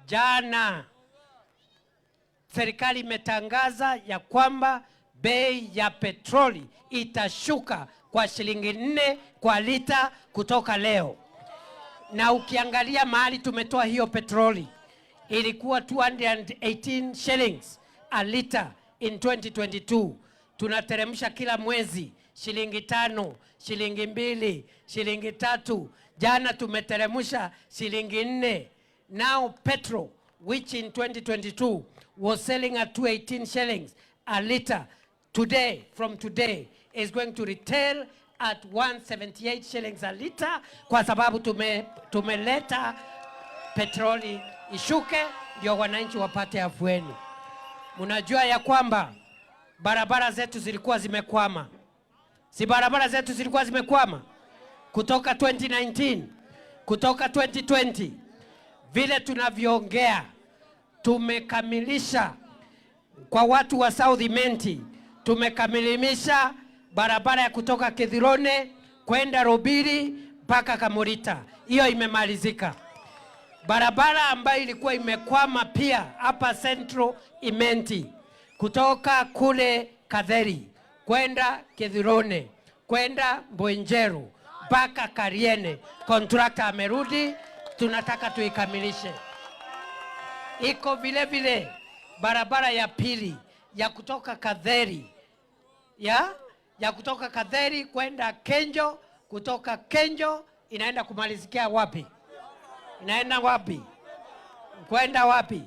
Jana serikali imetangaza ya kwamba bei ya petroli itashuka kwa shilingi 4 kwa lita kutoka leo. Na ukiangalia mahali tumetoa hiyo petroli, ilikuwa 218 shillings a liter in 2022. Tunateremsha kila mwezi shilingi 5, shilingi 2, shilingi 3. Jana tumeteremsha shilingi 4. Now petrol, which in 2022 was selling at 218 shillings a liter, today, from today, is going to retail at 178 shillings a liter, kwa sababu tumeleta petroli ishuke ndio wananchi wapate afueni. Munajua ya kwamba barabara zetu zilikuwa zimekwama. Si barabara zetu zilikuwa zimekwama kutoka 2019, kutoka 2020. Vile tunavyoongea tumekamilisha kwa watu wa South Imenti, tumekamilisha barabara ya kutoka Kithirone kwenda Robiri mpaka Kamorita. Hiyo imemalizika. Barabara ambayo ilikuwa imekwama pia hapa Central Imenti, kutoka kule Kadheri kwenda Kithirone kwenda Mboenjeru mpaka Kariene, contractor amerudi, tunataka tuikamilishe. Iko vile vile barabara ya pili ya kutoka Kadheri ya kutoka Kadheri kwenda Kenjo, kutoka Kenjo inaenda kumalizikia wapi? Inaenda wapi? Kwenda wapi?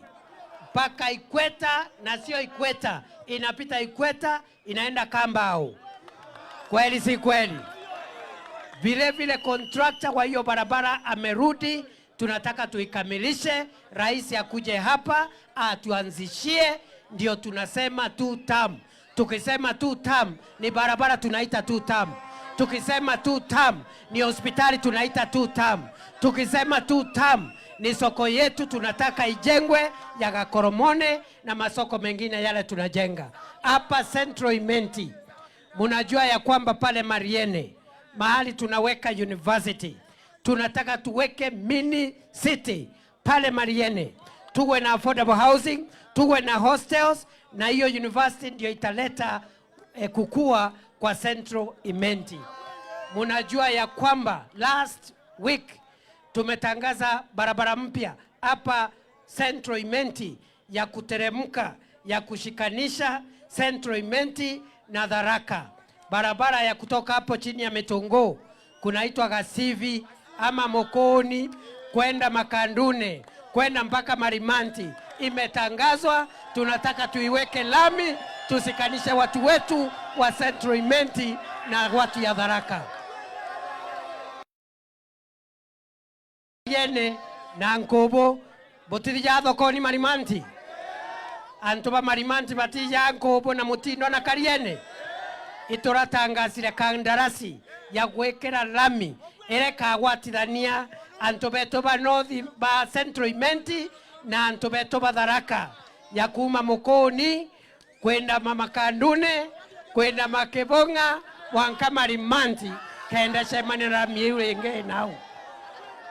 Mpaka Ikweta, na sio Ikweta, inapita Ikweta inaenda Kambao. Kweli si kweli? Vile vile contractor wa hiyo barabara amerudi, tunataka tuikamilishe. Rais akuje hapa atuanzishie, ndio tunasema 2 term. Tukisema 2 term ni barabara tunaita 2 term. Tukisema 2 term ni hospitali tunaita 2 term. Tukisema 2 term ni soko yetu tunataka ijengwe ya Gakoromone na masoko mengine yale tunajenga. Hapa Central Imenti, munajua ya kwamba pale Mariene, mahali tunaweka university, tunataka tuweke mini city pale Mariene. Tuwe na affordable housing, tuwe na hostels, na hiyo university ndio italeta kukua kwa Central Imenti. Munajua ya kwamba last week tumetangaza barabara mpya hapa Central Imenti ya kuteremka, ya kushikanisha Central Imenti na Tharaka. Barabara ya kutoka hapo chini ya Metongo kunaitwa Gasivi ama Mokoni kwenda Makandune kwenda mpaka Marimanti imetangazwa. Tunataka tuiweke lami, tusikanishe watu wetu wa Central Imenti na watu ya Tharaka. Yene na Nkobo botija thokoni Marimanti, antoba Marimanti batija Nkobo na Mutindo na Kariene. Itoratangazire kandarasi ya gwekera lami ere kagwatithania antobeto ba North ba Central Imenti na antobeto ba Tharaka, ya kuma Mokoni kwenda Makandune kwenda Makebonga wanka Marimanti kenda shemanira miurenge nao.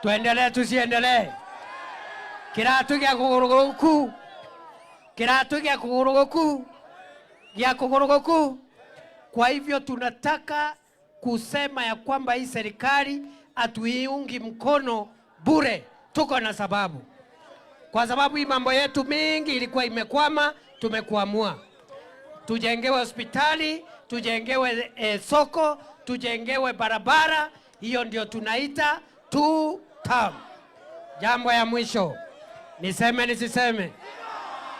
Tuendelee tusiendelee? Kiratu gya kuguruguku, kiratu gya kuguruguku, gya kuguruguku. Kwa hivyo tunataka kusema ya kwamba hii serikali atuiungi mkono bure. Tuko na sababu, kwa sababu hii mambo yetu mingi ilikuwa imekwama. Tumekuamua tujengewe hospitali, tujengewe soko, tujengewe barabara. Hiyo ndio tunaita 2 term. Jambo ya mwisho, niseme nisiseme?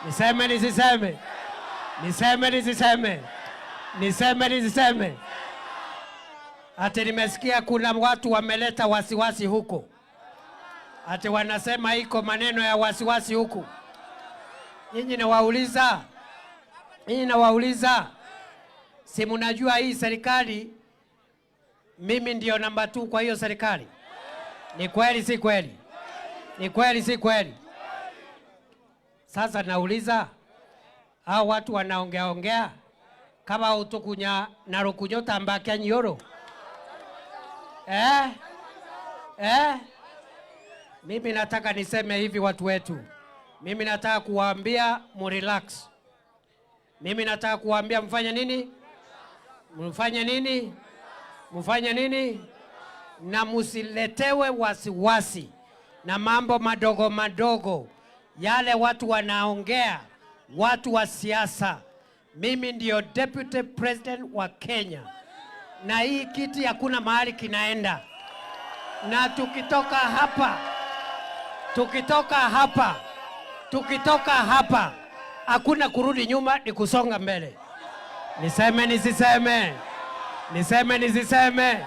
Niseme nisiseme? Niseme nisiseme? Niseme nisiseme? Ati nimesikia kuna watu wameleta wasiwasi huko, ati wanasema iko maneno ya wasiwasi huku. Nyinyi nawauliza, si mnajua hii serikali mimi ndio namba 2 kwa hiyo serikali? Ni kweli si kweli? Ni kweli si kweli? Sasa nauliza, hao watu wanaongea kama utukunya na rukunyota mbaka nyoro. Mimi nataka niseme hivi, watu wetu, Mimi nataka kuwaambia mrelax. Mimi nataka kuwaambia mfanye nini? Mfanye nini? Mfanye nini? Na musiletewe wasiwasi na mambo madogo madogo yale watu wanaongea, watu wa siasa. Mimi ndio Deputy President wa Kenya, na hii kiti hakuna mahali kinaenda, na tukitoka hapa hakuna kurudi nyuma, ni kusonga mbele. Niseme nisiseme? Niseme nisiseme?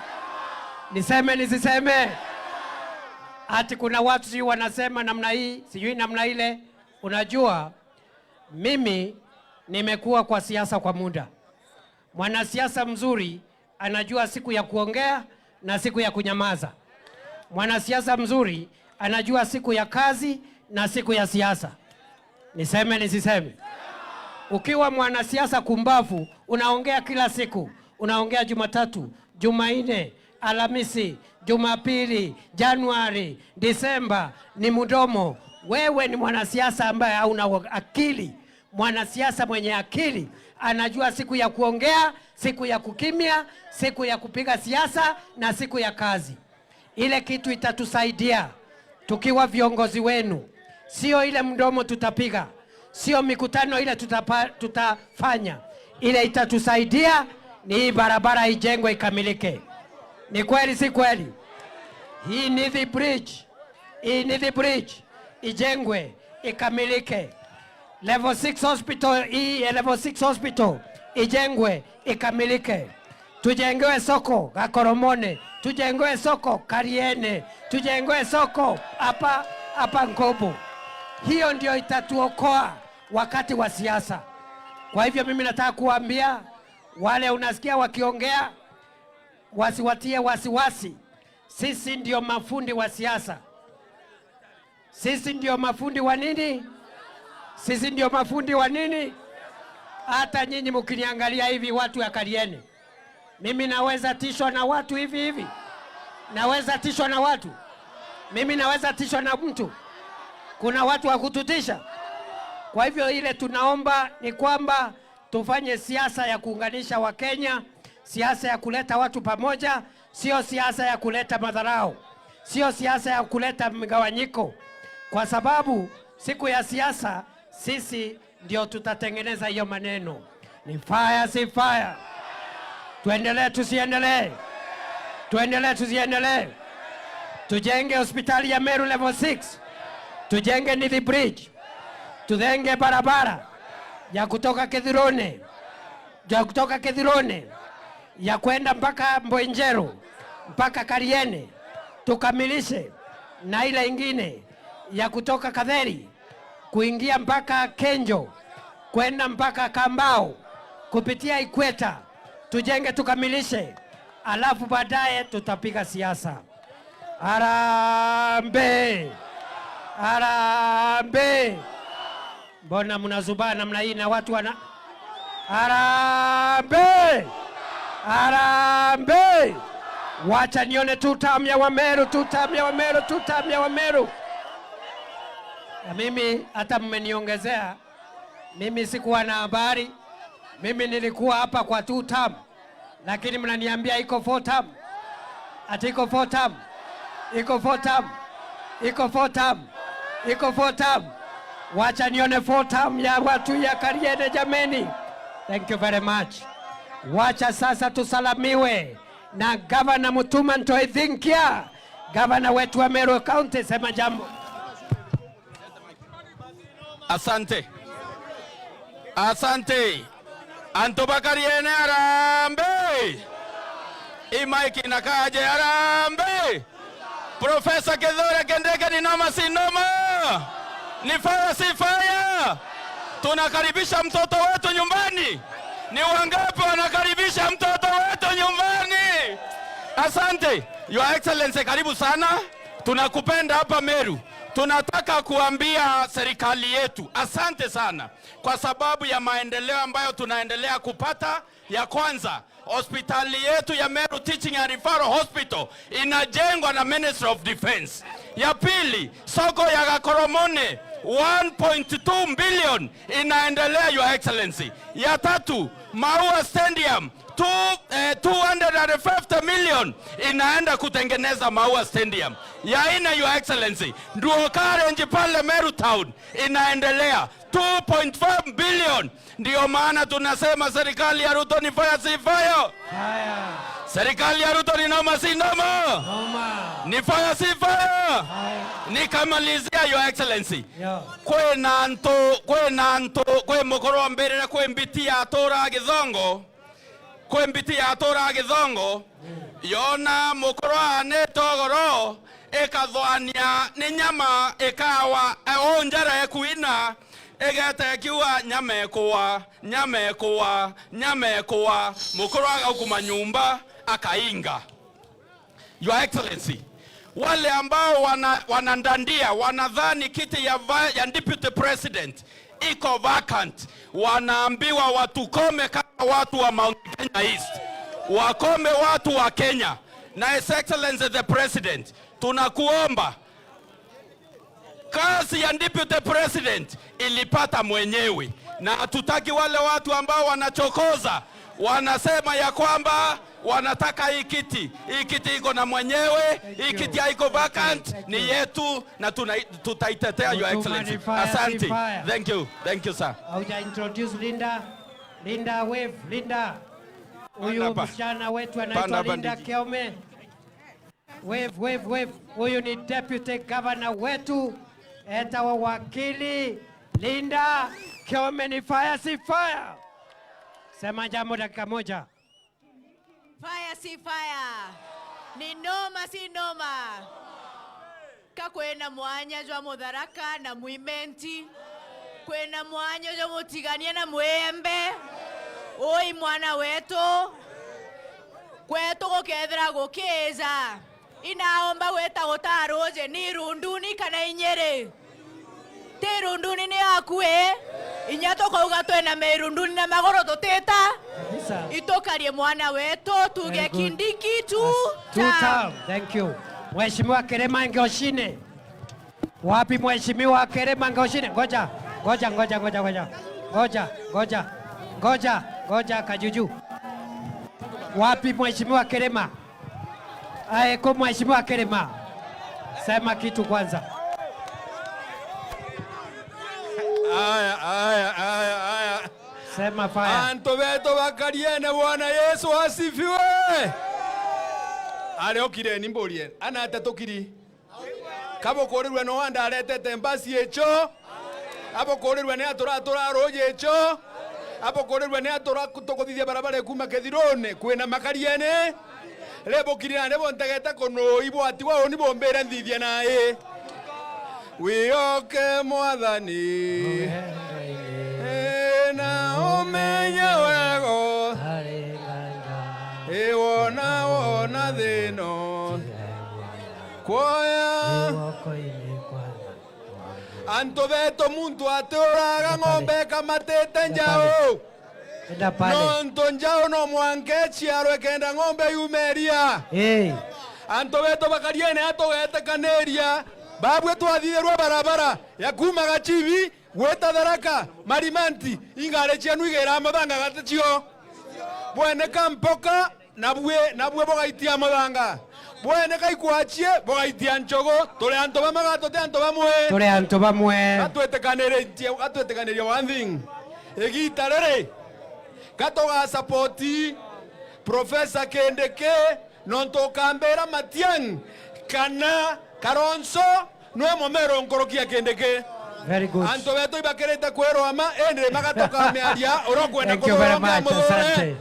Niseme nisiseme? Ati kuna watu sijui wanasema namna hii, sijui namna ile. Unajua, mimi nimekuwa kwa siasa kwa muda. Mwanasiasa mzuri anajua siku ya kuongea na siku ya kunyamaza. Mwanasiasa mzuri anajua siku ya kazi na siku ya siasa. Niseme nisiseme? Ukiwa mwanasiasa kumbavu, unaongea kila siku. Unaongea Jumatatu, Jumanne, Alhamisi, Jumapili, Januari, Disemba, ni mdomo. Wewe ni mwanasiasa ambaye hauna akili. Mwanasiasa mwenye akili anajua siku ya kuongea, siku ya kukimya, siku ya kupiga siasa na siku ya kazi. Ile kitu itatusaidia tukiwa viongozi wenu. Sio ile mdomo tutapiga, sio mikutano ile tutafanya. Ile itatusaidia ni hii barabara ijengwe ikamilike. Ni kweli si kweli? Hii Nithi Bridge ijengwe ikamilike. Level 6 hospital, hii level 6 hospital ijengwe ikamilike. Tujengewe soko Gakoromone, tujengewe soko Kariene, tujengewe soko hapa Nkobo. Hiyo ndio itatuokoa wakati wa siasa. Kwa hivyo mimi nataka kuambia wale unasikia wakiongea, wasiwatie wasiwasi. Sisi ndio mafundi wa siasa. Sisi ndio mafundi wa nini? Sisi ndio mafundi wa nini? Hata nyinyi mkiniangalia hivi watu ya Kariene, mimi naweza tishwa na watu hivi. Naweza tishwa na watu. Mimi naweza tishwa na mtu. Kuna watu wa kututisha. Kwa hivyo ile tunaomba ni kwamba tufanye siasa ya kuunganisha Wakenya, siasa ya kuleta watu pamoja, sio siasa ya kuleta madharau, sio siasa ya kuleta mgawanyiko. Kwa sababu siku ya siasa sisi ndio tutatengeneza hiyo maneno. Ni fire si fire? Tuendelee tusiendelee? Tuendelee tusiendelee? Tujenge hospitali ya Meru level 6. Tujenge Nithi Bridge. Tujenge barabara ya kutoka Kithirone, ya kwenda mpaka Mboenjero, mpaka Kariene. Tukamilishe na ile ingine ya kutoka Kadheri kuingia mpaka Kenjo, kwenda mpaka Kambao kupitia Ikweta. Tujenge tukamilishe, alafu baadaye tutapiga siasa. Harambee! Harambee! Mbona mnazubana namna hii na watu wana harambee? Harambee! Wacha nione tutamya wa Meru, tutamya wa Meru, tutamya wa Meru. Na mimi hata mmeniongezea, mimi sikuwa na habari. Mimi nilikuwa hapa kwa 2 term, lakini mnaniambia iko 4 term. Ati iko 4 term. Iko 4 term. Iko 4 term. Iko 4 term. Wacha nione 4 term ya watu ya Kariene jameni. Thank you very much. Wacha sasa tusalamiwe na Governor Mutuma Ntoithinkia, Governor wetu wa Meru County. Sema jambo. Asante. Asante. Antoba Kariene harambee. Imaiki nakaje harambee. Profesa Kithure Kindiki ni noma si noma? Ni fire si fire? Tunakaribisha mtoto wetu nyumbani. Ni wangapi wanakaribisha mtoto wetu nyumbani? Asante. Your Excellency, karibu sana. Tunakupenda hapa Meru. Tunataka kuambia serikali yetu asante sana kwa sababu ya maendeleo ambayo tunaendelea kupata. Ya kwanza, hospitali yetu ya Meru Teaching and Referral Hospital inajengwa na Ministry of Defense. Ya pili, soko ya Gakoromone 1.2 billion inaendelea, Your Excellency. Ya tatu, Maua Stadium 250 million inaenda kutengeneza Maua Stadium. Ya ina, Your Excellency, Dual Carriage pale Meru Town inaendelea 2.5 billion. Ndio maana tunasema serikali ya Ruto ni fire si fire. Serikali ya Ruto ni noma si noma. Ni fire si fire. Nikamalizia, Your Excellency. Kwe nanto kwe mokoro mbere na kwe mbiti ya tora githongo. Kwe mbiti ya tora githongo. Yona mokoro ane togoro ekathwania ni nyama ekawa onjara ekuina egete kiwa nyamekuwa mukuru agakuma nyumba akainga. Your Excellency, wale ambao wanandandia wanadhani kiti ya deputy president iko vacant, wanaambiwa watukome kama watu wa Mount Kenya East, wakome watu wa Kenya. Na His Excellency the President, tunakuomba, kazi ya deputy president ilipata mwenyewe, na hatutaki wale watu ambao wanachokoza wanasema ya kwamba wanataka hii kiti iko na mwenyewe. Hii kiti haiko vacant, ni yetu na tutaitetea, Your Excellency. Asante. Thank you sir. Auja introduce Linda wave Linda. Huyu msichana wetu anaitwa Linda Kiome. Wave. Huyu ni deputy governor wetu. Eta wa wakili Linda Kiome. Ni fire si fire. Sema jambo dakika moja. Fire si fire. Ni noma si noma. Kakwena mwanya jwa Mutharaka na Mwimenti. Kwena mwanya jwa Mutigania na Mwembe. Oi mwana wetu. Kwetu gukethera gukiza. Inaomba weta gutaroje ni Runduni kana Inyeri. Ti Runduni ni akue. Inyato kauga twena Merunduni na magoro tuteta. Itokarie mwana wetu tuge Kindiki tu. Thank you. Mheshimiwa Kerema Ngoshine. Wapi Mheshimiwa Kerema Ngoshine? Ngoja Kajuju. Wapi Mheshimiwa Kerema? Kwa Mheshimiwa Kerema. Sema kitu kwanza. Aya. Sema fire. Anto beto bakariene, Bwana Yesu asifiwe. Okire nimborie. Ana atatokiri. Kabo korirwe no wanda aretete embasi echo. Abo korirwe ne atora roje echo. Abo korirwe ne atora kutokothithia barabara kuma Kethirone kwena makariene. Lebo kirina nebo ntageta kono ibo atiwa oni bombera nthithia nae. Wioke mwathani. Na omenya wego. Wona thino. Koya. Anto beto muntu atoraga ng'ombe kamatete njao. No njao no mwanke chiaro ekenda ng'ombe yumeria. Anto beto bakariene atogete kaneria. Babwe twathitherwa barabara ya kuma Gachibi gweta Tharaka Marimanti ingare chianu igera mathanga gatachio. Bwene kampoka nabwe bogaitia mathanga. Bwene kaikwachie bogaitia nchogo. Tole anto bamagato te anto bamwe. Atwetekanere one thing. Egitarere. Katoga supporti Professor Kendeke nonto kambera Matiang kana Karonso no momero nkorokia Kendeke. Very good. Anto beto ibakereta kwero ama endre magatoka mearia orokwenda ko. Thank you very much. Asante.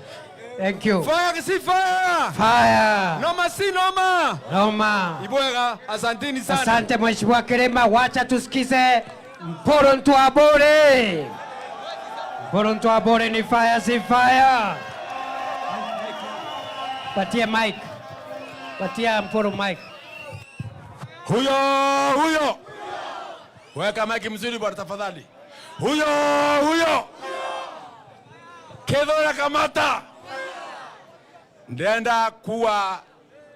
Thank you. Fire si fire. Fire. Noma si noma. Noma. Ibwega, asanteni sana. Asante Mheshimiwa Kerema, wacha tusikize Mporonto Abore. Mporonto Abore ni fire si fire. Patia mic. Patia Mporo mic. Huyo. Weka mic mzuri bwana tafadhali. Huyo. Kedora kamata. Ndenda kuwa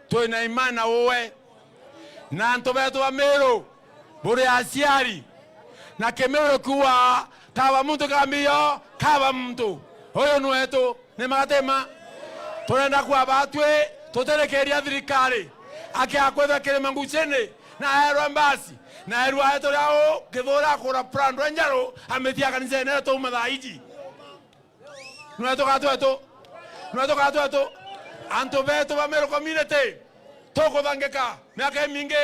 toina imana wowe. Na anto beto wa Meru. Bure asiari. na Kemeru kuwa kaba mtu kambio kaba mtu hoyo nwetu ni matema turenda kwa batwe tuterekeria thirikari akiakwetha kirima ngucene na erwa mbasi na erwa eto yao Githura kura Brandon Njaro ametia kanisa ene to mathaiji nwetu katu anto beto ba Meru community toko thangeka miaka mingi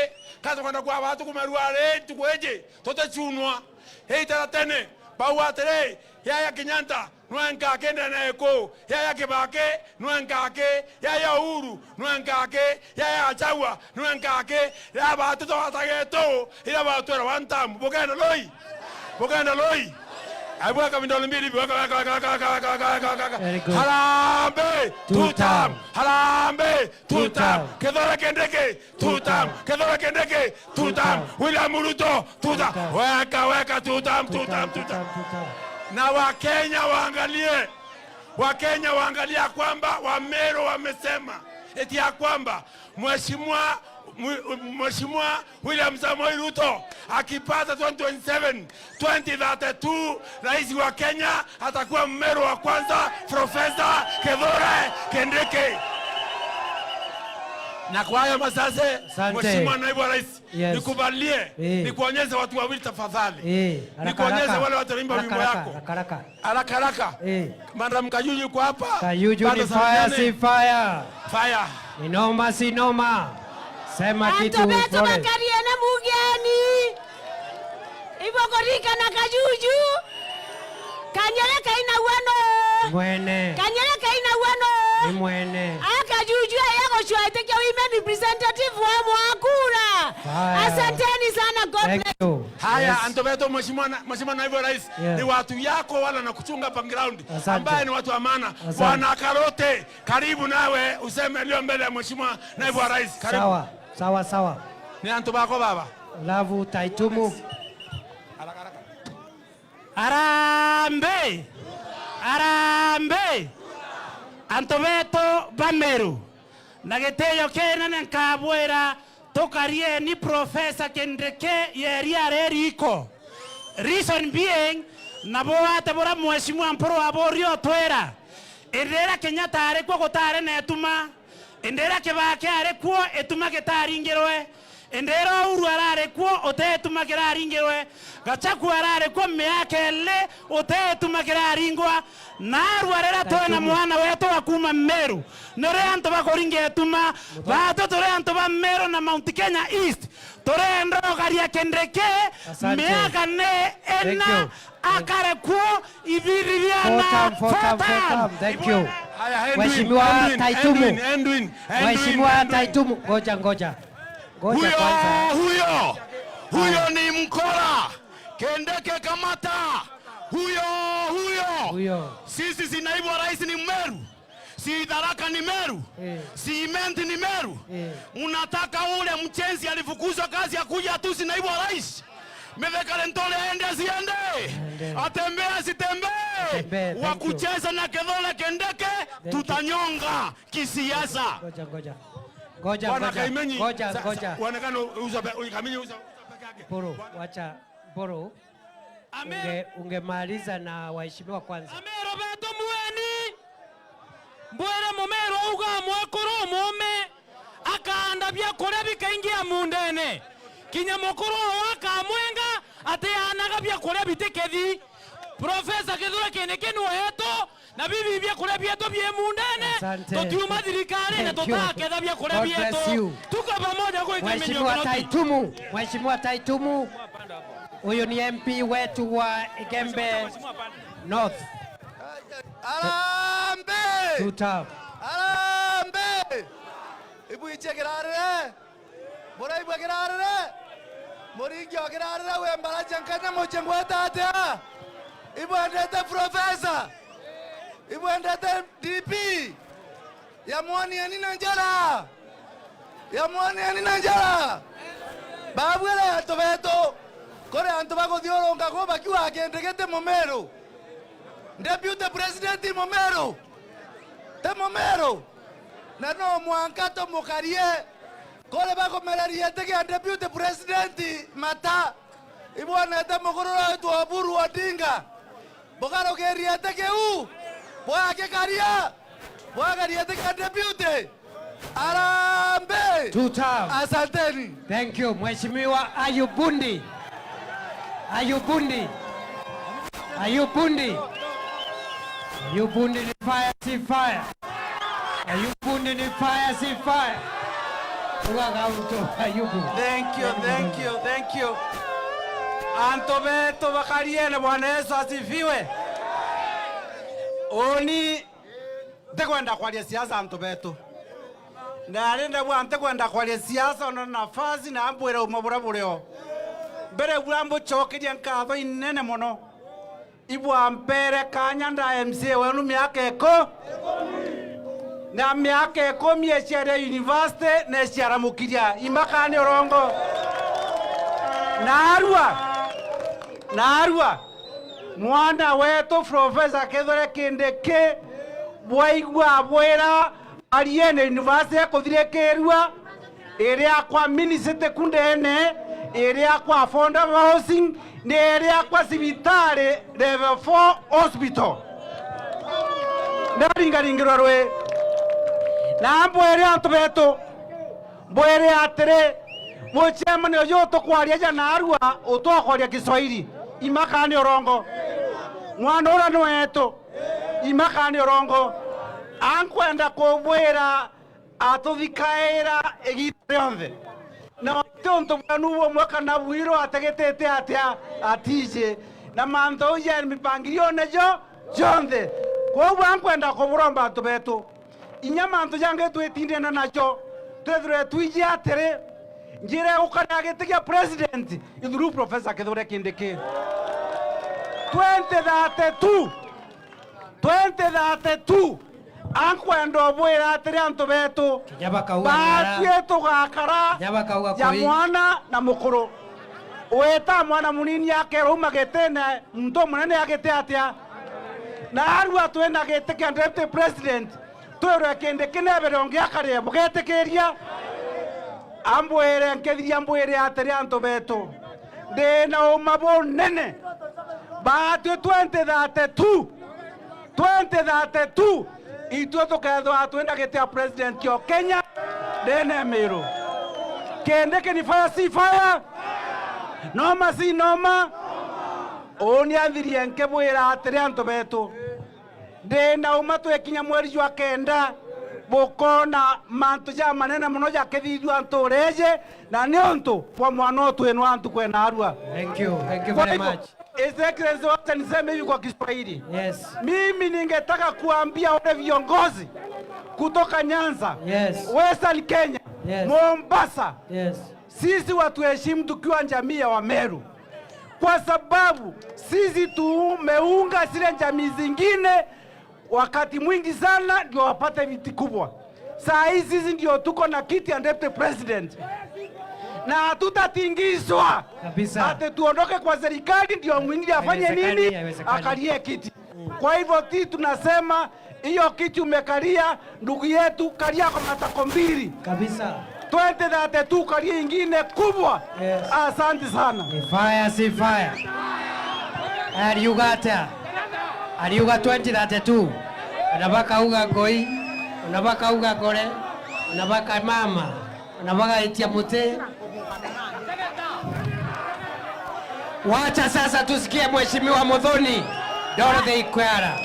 kaza kwenda kwa watu kumerware tukweje tutachunwa heitara tene bawatere yaya Kenyatta nwenka kende na eko yaya Kibaki nwenkake yaya Uhuru nwenkake yaya Gachagua nwenkake ya batu to atageto ila batu era wantam bogenda loi abwa kamindolo mbili harambe tutam harambe tutam Githura Kindiki tutam William Ruto tutam weka tutam na Wakenya waangalie kwamba Wameru wamesema eti ya kwamba Mheshimiwa William Samoei Ruto akipata 2032 rais wa Kenya atakuwa Mmeru wa kwanza Profesa Githura Kindiki. Na kwa hayo masase Mheshimiwa naibu wa rais nikubalie nikuonyeshe watu wawili tafadhali. Nikuonyeshe wale watu wimbo wimbo yako. Haraka. Madam Kayuju kwa hapa. Kayuju ni fire si fire. Fire. Si noma. Sema kitu Anto Beto Bakariene mugeni Ibokorika na Kayuju Kanyere kaina wano mwene ni mwene Kayuju ayako chwaite kwa women representative wa Mwakura. Asanteni sana, God bless you. Haya, Anto Beto Mheshimiwa naibu rais ni watu yako wala na kuchunga background ambaye ni watu wa maana. Bwana Karote karibu nawe useme leo mbele ya Mheshimiwa naibu rais. Karibu. Sawa. Ni Anto bako baba. Lavu Taitumu. Arambe Anto Beto Bameru nageteyo kena nkabwera tokarie ni Profesa Kindiki yeria reriko reason being nabowate bora Mheshimiwa mporo aborio twera endera Kenyatta arekwo gutare netuma endera Kibaki arekwo etuma getaringirwe endera Uhuru ararekwo otetuma kiraringirwe Gachagua ararekwo meakele otetuma kiraringwa narwarera twena mwana wetu wakuma Meru nore anto bakoringe etuma bato tore anto ba Meru na Mount Kenya East tore ndogaria Kindiki meaka ne ena akarekwo ibiriana fotam. Thank you. Mheshimiwa Taitumu ngoja huyo ni mkora Kindiki kamata huyo. Sisi si naibu wa rais ni Meru, si Tharaka ni Meru, si Imenti ni Meru. Unataka ule mchenzi alifukuzwa kazi ya kuja tu si naibu wa rais? Methekale Ntole aende asiende, atembee asitembee, wakucheza na Githura Kindiki tutanyonga kisiasa. Ngoja. Wanakano uza Kamenyi uza Poro, wacha Poro. Ungemaliza na waheshimiwa kwanza. Amero Beto mueni mbwere Mumeru uga mwakoro mume akaanda bya kore bikaingia mundene kinya mukuru wakamwenga ateanaga bya kore bitekethi Profesa Githura Kindiki nweto na bibi bya kore byeto bye mundene totiuma thirikari na tutaketha bya kore byeto tuko pamoja kwa Mheshimiwa Taitumu huyo ni MP wetu wa Igembe North. Arambe Tutam Arambe Ibu ichegerare Mora ibu gerare Mori gerare we mbara chankanya mochengwa tata Ibu andete Profesa Ibu andete DP ya mwani anina njala Babu ele Anto Beto kore anto bako dioronga ko bakiwa Kindiki Mumeru Deputy President Mumeru na no mwankato mukarie kore bako merarie tege Deputy President mata Ibwana temogorora tu Oburu Odinga. Bogaro geriete keu. Boa ke karia. Boa geriete ka deputy. Arambe. 2 term. Asanteni. Thank you. Mheshimiwa Ayub Bundi. Ayub Bundi. Ayub Bundi. Ayub Bundi ni fire si fire. Ayub Bundi ni fire si fire. Ayub Bundi. Thank you. Antobeto Bakariene, Bwana Yesu asifiwe. Oni tekwenda kwalia siasa Antobeto. Na renda bwa tekwenda kwalia siasa ona nafasi na ambwera umabura bureo. Bere burambo chokeria nkatho inene muno. Ibwa mpere kanya nda MCA wenu miaka eko. Na miaka eko miechere university na ciara mukiria imakani orongo. Narua mwana wetu Professor Kithure Kindiki bwaigua bwera Ariene University kuthirekerua iria kwa minicity kundene iria kwa affordable housing ni iria kwa cibitari level 4 hospital ndaringaringirwa rwe na mbwere Antobeto mbwere atire Muchemani oyo tukwaria jana Arua utokwaria Kiswahili imakani orongo mwana ura nwetu imakani orongo ankwenda kubwira atuthikaira igite yonthe na tonto bwanuwo mwaka na bwiro ategetete atia atije na mantho ya mipangirio nejo jonthe kwa ankwenda kuburomba Antobeto inyamanto jange twetindena nacho twethre twije atere njire ukanagetikia president ithuru Professor Kithure Kindiki 2032 ankwenda bwira atiri Antobeto batue tugakara ya mwana na mukuru weta mwana munini yake ruma getene mto munene yagete atia na Arua twenda getikia deputy president twere Kindiki nebere ongia kare bugetekeria ambwere nkethia ambwere atari Antobeto ndina umabo nene batwe 2032 itwe tukethwa atwenda getia president kyo Kenya ndene miro Kindiki ni fire si fire noma si noma oni athirie nkebwira atari Antobeto ndina umatwe kinya mweri wa kenda bokona mantu ja manene muno ja kethithwa ntureje na niontu kwa mwana twenu antu kwena Arua. Thank you very much. Excellency, wacha niseme hivi kwa Kiswahili. Yes. Mimi ningetaka kuambia wale viongozi kutoka Nyanza, Western Kenya, Mombasa, sisi watu heshimu tukiwa jamii ya Wameru, kwa sababu sisi tumeunga zile jamii zingine wakati mwingi sana ndio wapate viti kubwa. Saa hizi ndio tuko na kiti ya deputy president na tutatingizwa kabisa ate tuondoke kwa serikali ndio mwingine afanye nini akalie kiti. Kwa hivyo tunasema hiyo kiti umekalia ndugu yetu, kalia kwa matako mbili kabisa 2032 kalia ingine kubwa. Asante sana. Fire si fire. Ariugata 2032 unabaka uga goi, unabaka uga gore, unabaka mama, unabaka itia mute. Wacha sasa tusikie Mheshimiwa Muthoni Dorothy Ikwara.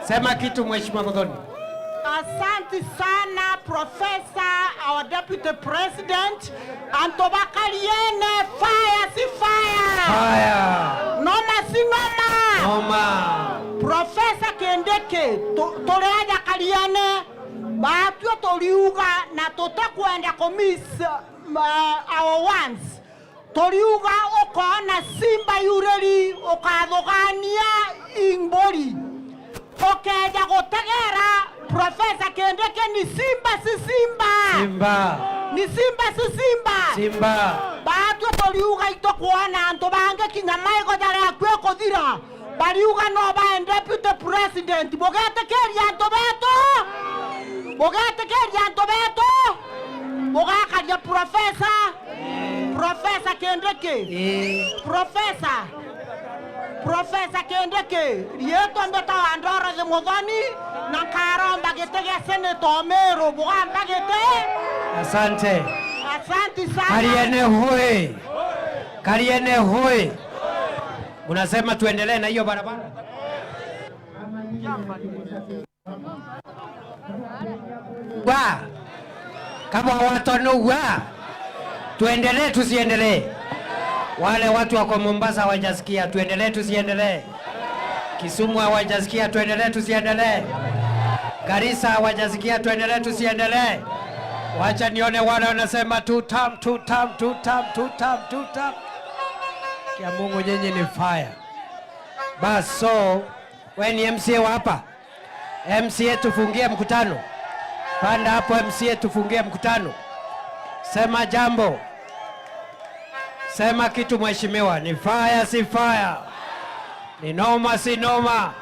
Sema kitu Mheshimiwa Muthoni. Asante sana Professor, our Deputy President. Antobakaliene, fire si fire. Fire. Noma si noma. Noma. Professor Kindiki, toreja kaliene, batwe toriuga na tutakwenda komisa our ones. Toriuga okona simba yureri okathogania imbori. Okeja gotegera Professor Kindiki ni simba si simba. Simba. Ni simba si simba. Simba. Batwe toriuga itokuona anto bange kinyamai ko jare akwe kodira. Bariuga no ba deputy president. Bogete keria Antobeto. Bogete keria Antobeto. Bogaka ya Professor Professor Kindiki. Professor Kindiki. Rieto mbeta wandora the Modani. Nankara mbagete Senator Meru. Buga mbagete. Asante. Asante sana. Kariene hoi. Unasema tuendelee na hiyo barabara? Wa. Kama watu wa. Tuendelee tusiendelee? Wale watu wako Mombasa hawajasikia, tuendelee tusiendelee? Kisumu hawajasikia, tuendelee tusiendelee? Garissa hawajasikia, tuendelee tusiendelee? Wacha nione wale wanasema two term. Kia Mungu nyinyi ni fire. Bas, so wewe ni MCA wa hapa? MCA tufungie mkutano. Panda hapo MCA tufungie mkutano. Sema jambo. Sema kitu mheshimiwa. Ni fire si fire? Ni noma si noma?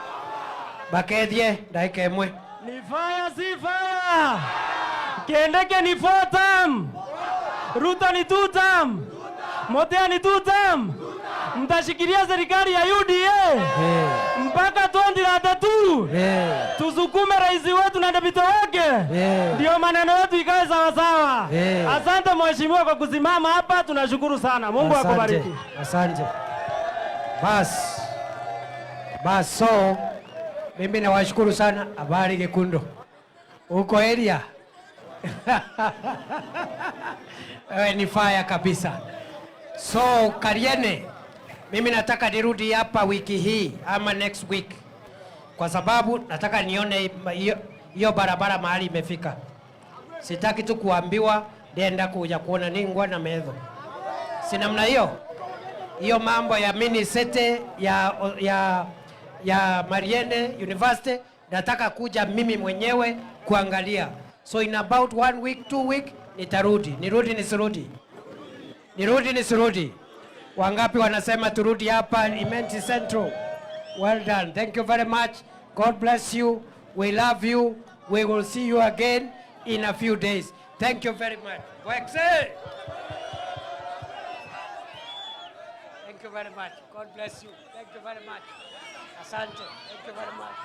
Bakedhie dakika imwe. Ni fire si fire? Kindiki ni 4 term. Ruto ni 2 term. Motea ni 2 term. Mtashikilia serikali ya UDA mpaka 2032. Tusukume rais wetu na deputy wake. Ndio maneno yetu ikae sawa sawa. Asante mheshimiwa kwa kusimama hapa, tunashukuru sana. Mungu akubariki. Asante. Bas, so mimi nawashukuru sana. Habari Gikundo. Uko area? Wewe ni fire kabisa. So Kariene, mimi nataka nirudi hapa wiki hii ama next week, kwa sababu nataka nione hiyo barabara mahali imefika. Sitaki tu kuambiwa nenda kuja kuona Ningwa na Medho. Si namna hiyo mambo ya mini city ya Mariene University nataka kuja mimi mwenyewe kuangalia. So in about 1 week 2 week nitarudi. Nirudi nisirudi? Wangapi wanasema turudi hapa Imenti Central? Well done. Thank you very much. God bless you. We love you. We will see you again in a few days. Thank you very much. Wexe. Thank you very much. God bless you. Thank you very much. Asante. Thank you very much.